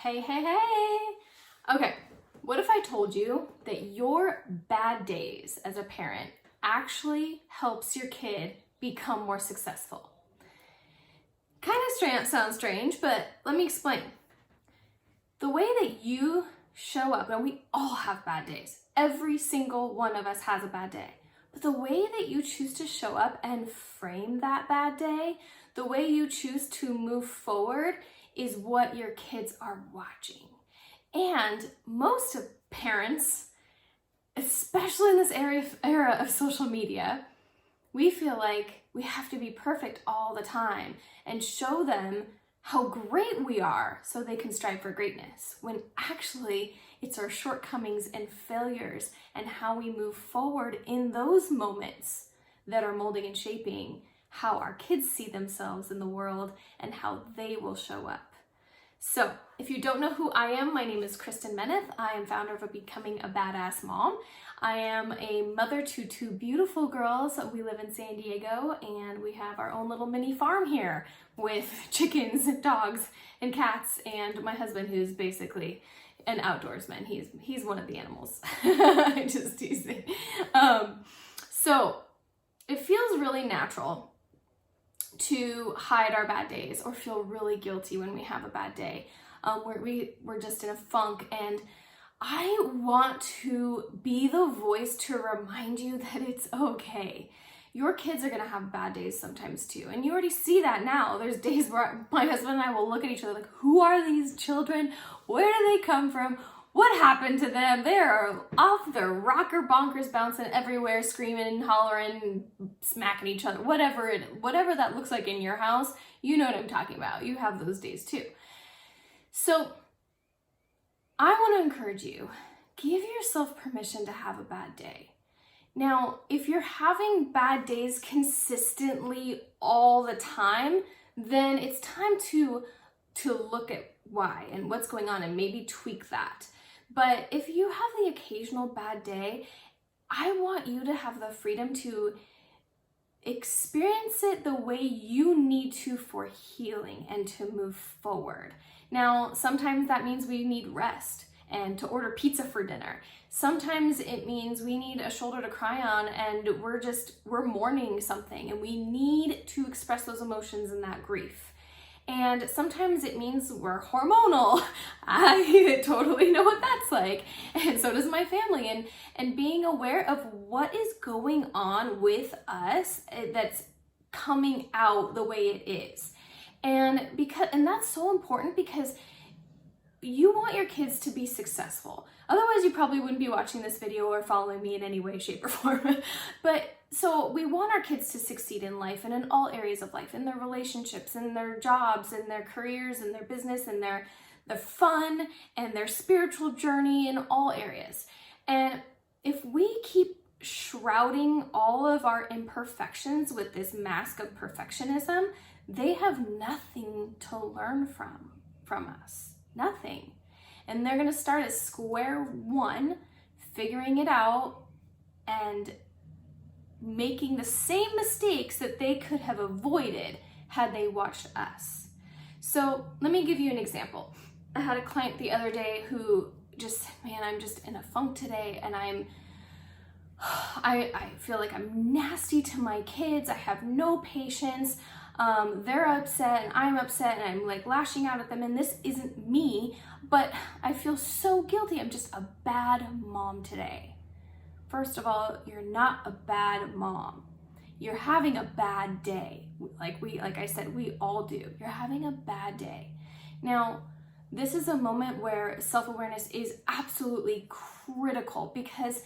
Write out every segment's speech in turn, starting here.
Hey, hey, hey. Okay, what if I told you that your bad days as a parent actually helps your kid become more successful? Kind of sounds strange, but let me explain. The way that you show up, and we all have bad days. Every single one of us has a bad day. But the way that you choose to show up and frame that bad day, the way you choose to move forward is what your kids are watching. And most of parents, especially in this era of social media, we feel like we have to be perfect all the time and show them how great we are so they can strive for greatness, when actually it's our shortcomings and failures and how we move forward in those moments that are molding and shaping how our kids see themselves in the world and how they will show up. So if you don't know who I am, my name is Kristen Meneth. I am founder of Becoming a Badass Mom. I am a mother to two beautiful girls. We live in San Diego and we have our own little mini farm here with chickens, dogs, and cats, and my husband, who's basically an outdoorsman. He's one of the animals. I just teasing. So it feels really natural to hide our bad days or feel really guilty when we have a bad day. We're just in a funk, and I want to be the voice to remind you that it's okay. Your kids are gonna have bad days sometimes too, and you already see that now. There's days where my husband and I will look at each other like, who are these children? Where do they come from? What happened to them? They're off their rocker bonkers, bouncing everywhere, screaming and hollering, smacking each other, whatever that looks like in your house. You know what I'm talking about. You have those days too. So I want to encourage you, give yourself permission to have a bad day. Now, if you're having bad days consistently all the time, then it's time to look at why and what's going on and maybe tweak that. But if you have the occasional bad day, I want you to have the freedom to experience it the way you need to for healing and to move forward. Now, sometimes that means we need rest and to order pizza for dinner. Sometimes it means we need a shoulder to cry on and we're mourning something and we need to express those emotions and that grief. And sometimes it means we're hormonal. I totally know what that's like. And so does my family. And being aware of what is going on with us that's coming out the way it is. And that's so important because you want your kids to be successful. Otherwise, you probably wouldn't be watching this video or following me in any way, shape, or form. So we want our kids to succeed in life and in all areas of life, in their relationships, in their jobs, in their careers, in their business, in their fun, and their spiritual journey, in all areas. And if we keep shrouding all of our imperfections with this mask of perfectionism, they have nothing to learn from us. Nothing. And they're going to start at square one, figuring it out and making the same mistakes that they could have avoided had they watched us. So let me give you an example. I had a client the other day who just said, man, I'm just in a funk today and I feel like I'm nasty to my kids. I have no patience. They're upset and I'm upset and I'm like lashing out at them, and this isn't me, but I feel so guilty. I'm just a bad mom today. First of all, you're not a bad mom. You're having a bad day. Like I said, we all do. You're having a bad day. Now, this is a moment where self-awareness is absolutely critical because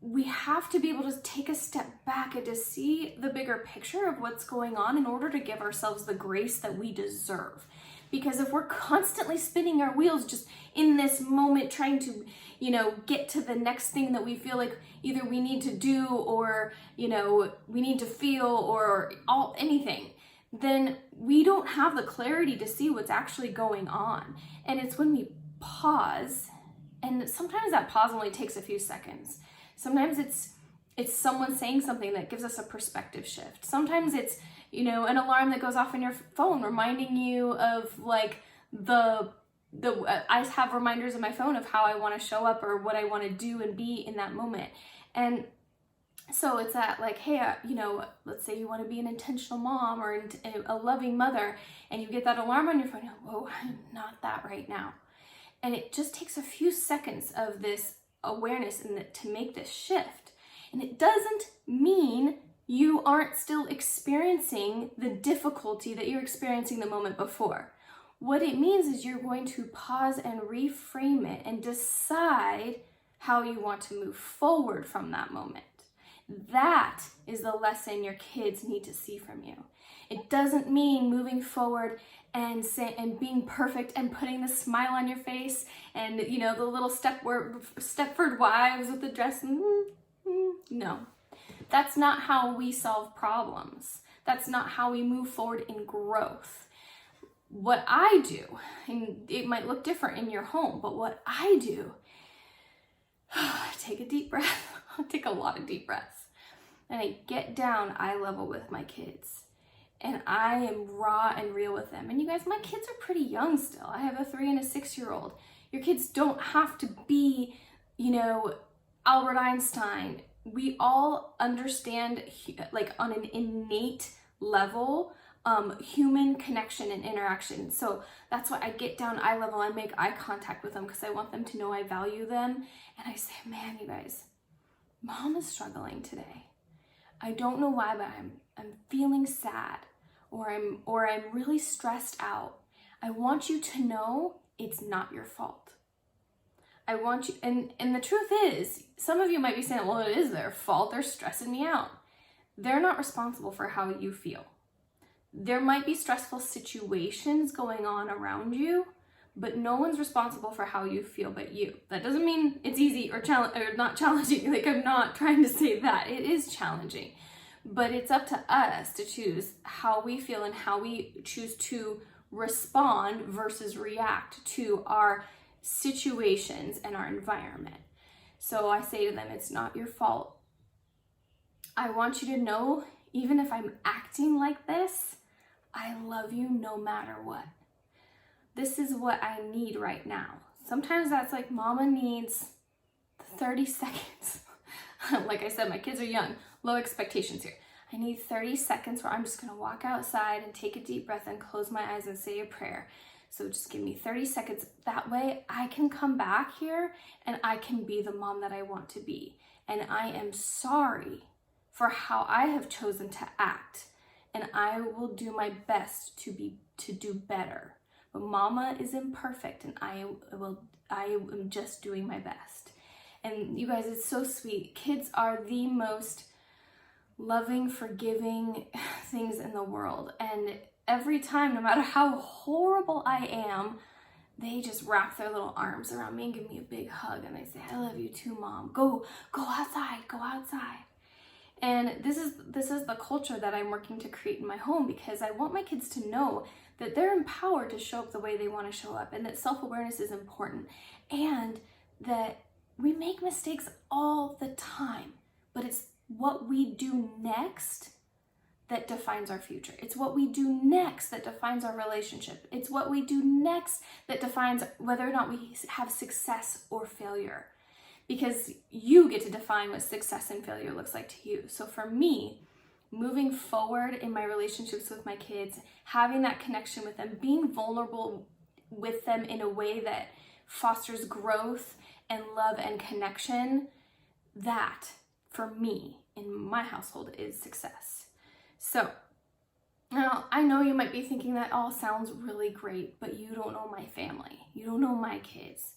we have to be able to take a step back and to see the bigger picture of what's going on in order to give ourselves the grace that we deserve. Because if we're constantly spinning our wheels just in this moment trying to, get to the next thing that we feel like either we need to do or, we need to feel or anything, then we don't have the clarity to see what's actually going on. And it's when we pause, and sometimes that pause only takes a few seconds. Sometimes it's someone saying something that gives us a perspective shift. Sometimes it's, an alarm that goes off on your phone reminding you of like the I have reminders on my phone of how I want to show up or what I want to do and be in that moment. And so it's that like, hey, let's say you want to be an intentional mom or a loving mother, and you get that alarm on your phone. Whoa, I'm not that right now. And it just takes a few seconds of this awareness and to make this shift. And it doesn't mean you aren't still experiencing the difficulty that you're experiencing the moment before. What it means is you're going to pause and reframe it and decide how you want to move forward from that moment. That is the lesson your kids need to see from you. It doesn't mean moving forward and being perfect and putting the smile on your face and the little Stepford wives with the dress. No, that's not how we solve problems. That's not how we move forward in growth. What I do, and it might look different in your home, but what I do, take a deep breath. I take a lot of deep breaths. And I get down eye level with my kids. And I am raw and real with them. And you guys, my kids are pretty young still. I have a 3 and a 6-year-old. Your kids don't have to be, Albert Einstein. We all understand, like on an innate level, human connection and interaction. So that's why I get down eye level. I make eye contact with them because I want them to know I value them. And I say, man, you guys, mom is struggling today. I don't know why, but I'm feeling sad, or I'm really stressed out. I want you to know it's not your fault. I want you, and the truth is, some of you might be saying, well, it is their fault. They're stressing me out. They're not responsible for how you feel. There might be stressful situations going on around you, but no one's responsible for how you feel but you. That doesn't mean it's easy or not challenging. Like, I'm not trying to say that. It is challenging, but it's up to us to choose how we feel and how we choose to respond versus react to our situations and our environment. So I say to them, it's not your fault. I want you to know, even if I'm acting like this, I love you no matter what. This is what I need right now. Sometimes that's like mama needs 30 seconds. Like I said, my kids are young, low expectations here. I need 30 seconds where I'm just gonna walk outside and take a deep breath and close my eyes and say a prayer. So just give me 30 seconds. That way I can come back here and I can be the mom that I want to be. And I am sorry for how I have chosen to act. And I will do my best to do better. But mama is imperfect and I am just doing my best. And you guys, it's so sweet. Kids are the most loving, forgiving things in the world. And every time, no matter how horrible I am, they just wrap their little arms around me and give me a big hug. And they say, I love you too, mom. Go outside, go outside. And this is the culture that I'm working to create in my home, because I want my kids to know that they're empowered to show up the way they want to show up, and that self-awareness is important, and that we make mistakes all the time, but it's what we do next that defines our future. It's what we do next that defines our relationship. It's what we do next that defines whether or not we have success or failure. Because you get to define what success and failure looks like to you. So for me, moving forward in my relationships with my kids, having that connection with them, being vulnerable with them in a way that fosters growth and love and connection, that for me in my household is success. So now I know you might be thinking that all sounds really great, but you don't know my family. You don't know my kids.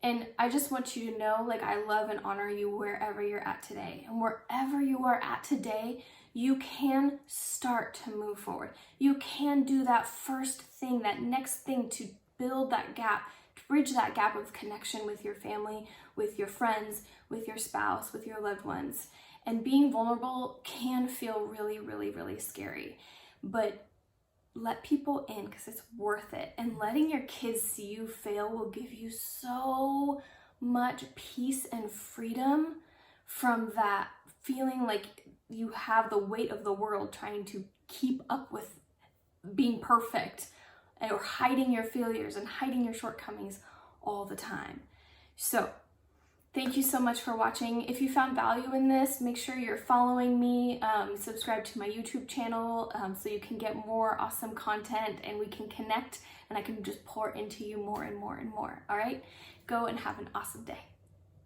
And I just want you to know, like, I love and honor you wherever you're at today. And wherever you are at today, you can start to move forward. You can do that first thing, that next thing, to build that gap, to bridge that gap of connection with your family, with your friends, with your spouse, with your loved ones. And being vulnerable can feel really, really, really scary. But let people in, because it's worth it. And letting your kids see you fail will give you so much peace and freedom from that feeling like you have the weight of the world trying to keep up with being perfect or hiding your failures and hiding your shortcomings all the time. So thank you so much for watching. If you found value in this, make sure you're following me, subscribe to my YouTube channel so you can get more awesome content and we can connect and I can just pour into you more and more and more. All right, go and have an awesome day.